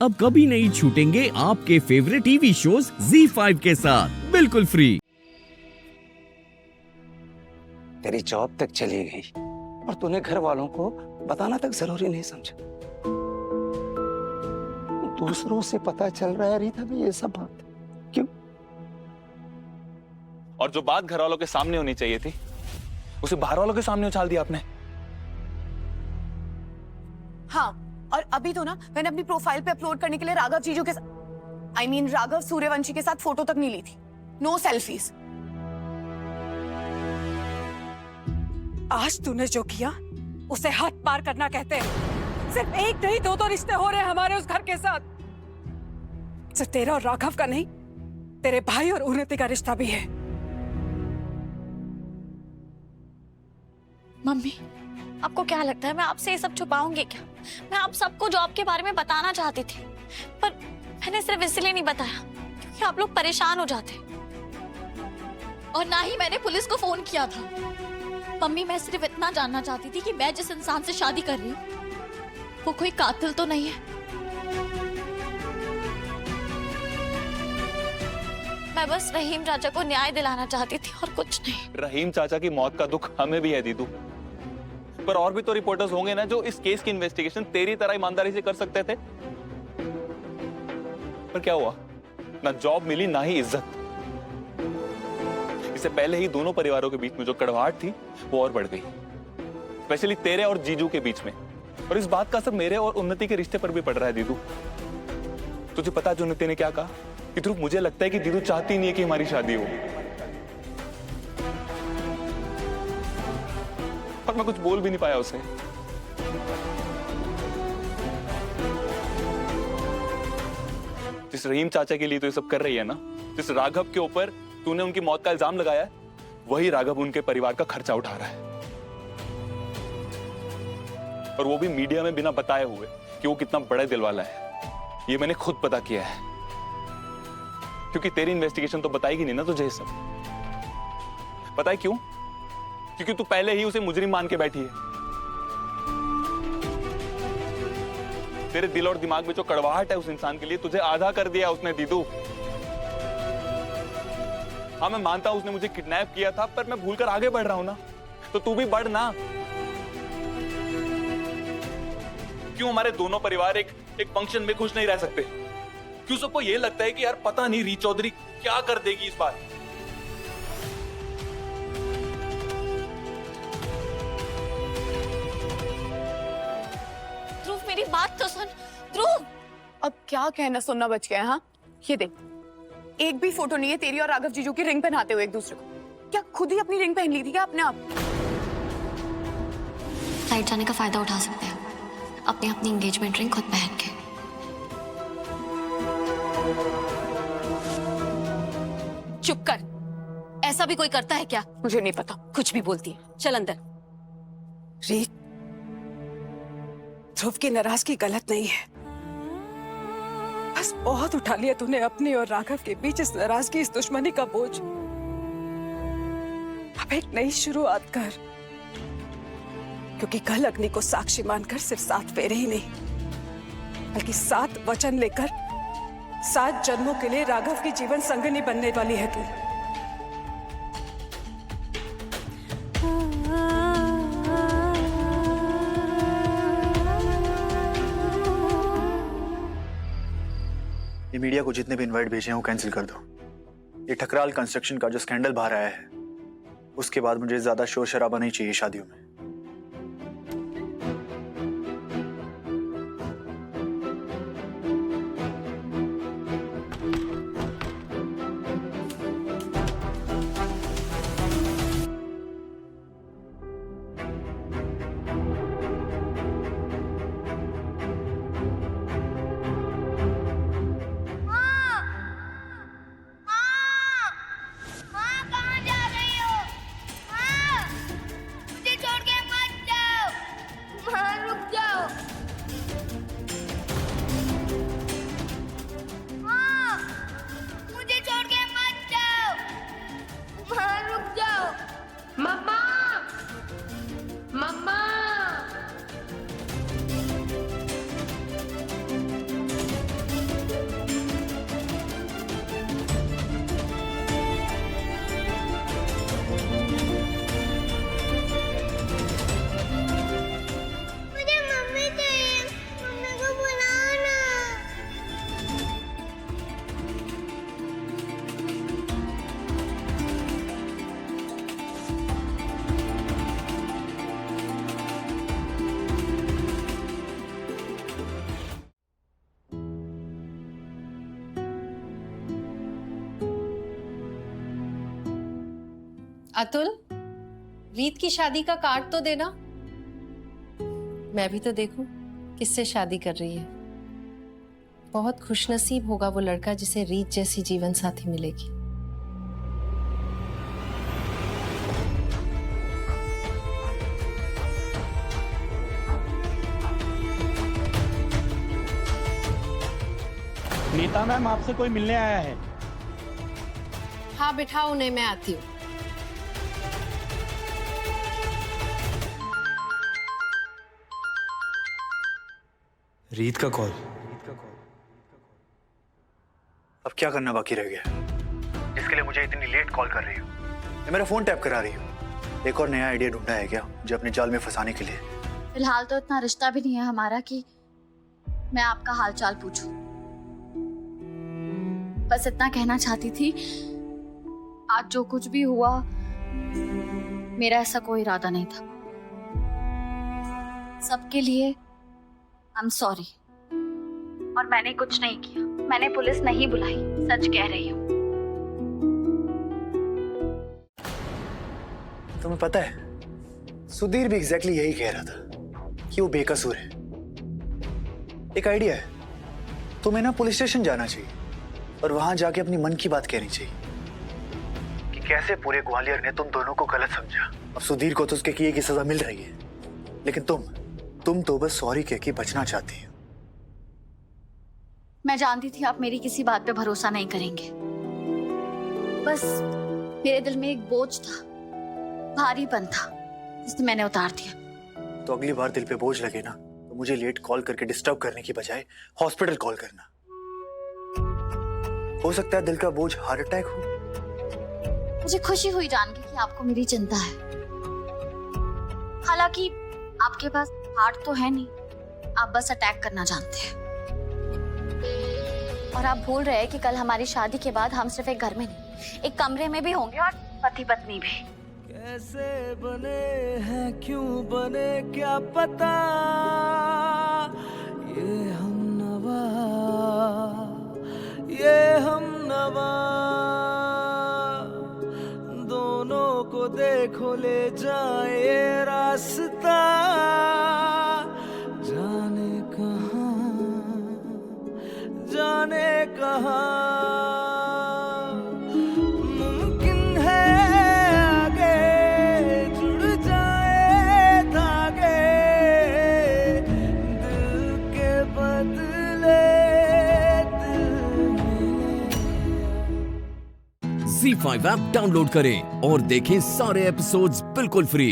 अब कभी नहीं छूटेंगे आपके फेवरेट टीवी शोज ZEE5 के साथ बिल्कुल फ्री। तेरी जॉब तक चली गई और तूने घर वालों को बताना तक जरूरी नहीं समझा। दूसरों से पता चल रहा है रीता भी ये सब बात। क्यों? और जो बात घर वालों के सामने होनी चाहिए थी उसे बाहर वालों के सामने उछाल दिया आपने। हाँ, और अभी तो ना मैंने अपनी प्रोफाइल पे अपलोड करने के लिए राघव जीजू के राघव सूर्यवंशी के साथ फोटो तक नहीं ली थी। No selfies. आज तूने जो किया उसे हद पार करना कहते हैं। सिर्फ एक नहीं दो रिश्ते हो रहे हैं हमारे उस घर के साथ। सिर्फ तेरा और राघव का नहीं, तेरे भाई और उन्नति का रिश्ता भी है। मम्मी, आपको क्या लगता है मैं आपसे ये सब छुपाऊंगी क्या? मैं आप सबको जॉब के बारे में बताना चाहती थी, पर मैंने सिर्फ इसलिए नहीं बताया क्योंकि आप लोग परेशान हो जाते। और ना ही मैंने पुलिस को फोन किया था। मम्मी, मैं सिर्फ इतना जानना चाहती थी कि मैं जिस इंसान से शादी कर रही हूँ वो कोई कातिल तो नहीं है। मैं बस रहीम चाचा को न्याय दिलाना चाहती थी और कुछ नहीं। रहीम चाचा की मौत का दुख हमें भी है दीदू, पर और भी तो रिपोर्टर्स होंगे ना जो इस केस की इन्वेस्टिगेशन तेरी तरह ईमानदारी से कर सकते थे। पर क्या हुआ? ना जॉब मिली ना ही इज्जत। इससे पहले ही दोनों परिवारों के बीच में जो कड़वाहट थी वो और बढ़ गई, स्पेशली तेरे और जीजू के बीच में। और इस बात का असर मेरे और उन्नति के रिश्ते पर भी पड़ रहा है दीदू। तुझे पता है जो उन्नति ने क्या कहा कि ध्रुव, मुझे लगता है कि दीदू चाहती नहीं है कि हमारी शादी हो। और मैं कुछ बोल भी नहीं पाया उसे। जिस रहीम चाचा के लिए तो ये सब कर रही है ना, जिस राघव के ऊपर तूने उनकी मौत का इल्जाम लगाया है, वही राघव उनके परिवार का खर्चा उठा रहा है। और वो भी मीडिया में बिना बताए हुए कि वो कितना बड़े दिल वाला है। ये मैंने खुद पता किया है, क्योंकि तेरी इन्वेस्टिगेशन तो बताएगी नहीं ना तुझे ये सब। पता है क्यों? क्योंकि तू पहले ही उसे मुजरिम मान के बैठी है। तेरे दिल और दिमाग में जो कड़वाहट है उस इंसान के लिए तुझे आधा कर दिया उसने दीदू। हाँ, मैं मानता हूं उसने मुझे किडनैप किया था, पर मैं भूलकर आगे बढ़ रहा हूं ना, तो तू भी बढ़ ना। क्यों हमारे दोनों परिवार एक फंक्शन में खुश नहीं रह सकते? क्यों सबको ये लगता है कि यार पता नहीं री चौधरी क्या कर देगी इस बार? ध्रुव, मेरी बात तो सुन। ध्रुव, अब क्या कहना सुनना बच गया है। हाँ, ये देख, एक भी फोटो नहीं है तेरी और राघव जीजू की रिंग पहनाते हुए एक दूसरे को। क्या खुद ही अपनी रिंग पहन ली थी क्या अपने आप? साइड जाने का फायदा उठा सकते हैं, अपनी अपनी एंगेजमेंट रिंग खुद पहन के। चुप कर। ऐसा भी कोई करता है क्या? मुझे नहीं पता। कुछ भी बोलती है। चल अंदर। रीत, ध्रुव की नाराजगी गलत नहीं है, बस बहुत उठा लिया तूने अपने और राघव के बीच इस नाराजगी, इस दुश्मनी का बोझ। अब एक नई शुरुआत कर, क्योंकि कल अग्नि को साक्षी मानकर सिर्फ 7 फेरे ही नहीं बल्कि 7 वचन लेकर 7 जन्मों के लिए राघव की जीवन संगिनी बनने वाली है तू। ये मीडिया को जितने भी इनवाइट भेजे हैं वो कैंसिल कर दो। ये ठकराल कंस्ट्रक्शन का जो स्कैंडल बाहर आया है, उसके बाद मुझे ज्यादा शोर शराबा नहीं चाहिए शादियों में। मुझे छोड़ अतुल, रीत की शादी का कार्ड तो देना। मैं भी तो देखूं किससे शादी कर रही है। बहुत खुशनसीब होगा वो लड़का जिसे रीत जैसी जीवन साथी मिलेगी। नीता मैम, आपसे कोई मिलने आया है। हाँ बिठाओ उन्हें, मैं आती हूँ। रीत का कॉल। अब क्या करना बाकी रह गया जिसके लिए मुझे इतनी लेट कॉल कर रही हो? या मेरा फोन टैप करा रही हो? एक और नया आइडिया ढूंढा है क्या मुझे अपने जाल में फंसाने के लिए? फिलहाल तो इतना रिश्ता भी नहीं है हमारा कि मैं आपका हालचाल पूछूं। बस इतना कहना चाहती थी, आज जो कुछ भी हुआ मेरा ऐसा कोई इरादा नहीं था। सबके लिए आई एम सॉरी। और मैंने कुछ नहीं किया, मैंने पुलिस नहीं बुलाई, सच कह रही हूँ। तुम्हें पता है सुधीर भी एग्जैक्टली यही कह रहा था कि वो बेकसूर है। एक आइडिया है, तुम्हें ना पुलिस स्टेशन जाना चाहिए और वहां जाके अपनी मन की बात कहनी चाहिए कि कैसे पूरे ग्वालियर ने तुम दोनों को गलत समझा। अब सुधीर को तो उसके किए की सजा मिल रही है, लेकिन तुम तो बस सॉरी कह के बचना चाहती हो। मैं जानती थी आप मेरी किसी बात पे भरोसा नहीं करेंगे। बस मेरे दिल में एक बोझ था, भारीपन था, जिसे मैंने उतार दिया। तो अगली बार दिल पे बोझ लगे ना तो मुझे लेट कॉल करके डिस्टर्ब करने की बजाय हॉस्पिटल कॉल करना। हो सकता है दिल का बोझ हार्ट अटैक हो। मुझे खुशी हुई जान के कि आपको मेरी चिंता है। हालांकि आपके पास हार्ट तो है नहीं, आप बस अटैक करना जानते हैं। और आप भूल रहे हैं कि कल हमारी शादी के बाद हम सिर्फ एक घर में नहीं, एक कमरे में भी होंगे, और पति पत्नी भी। कैसे बने हैं, क्यों बने, क्या पता, ये हम नवा दोनों को देखो ले जाए रास्ता, जाने कहाँ मुमकिन है आगे जुड़ जाए धागे, दिल के बदले दिल मिले। Z5 ऐप डाउनलोड करें और देखें सारे एपिसोड्स बिल्कुल फ्री।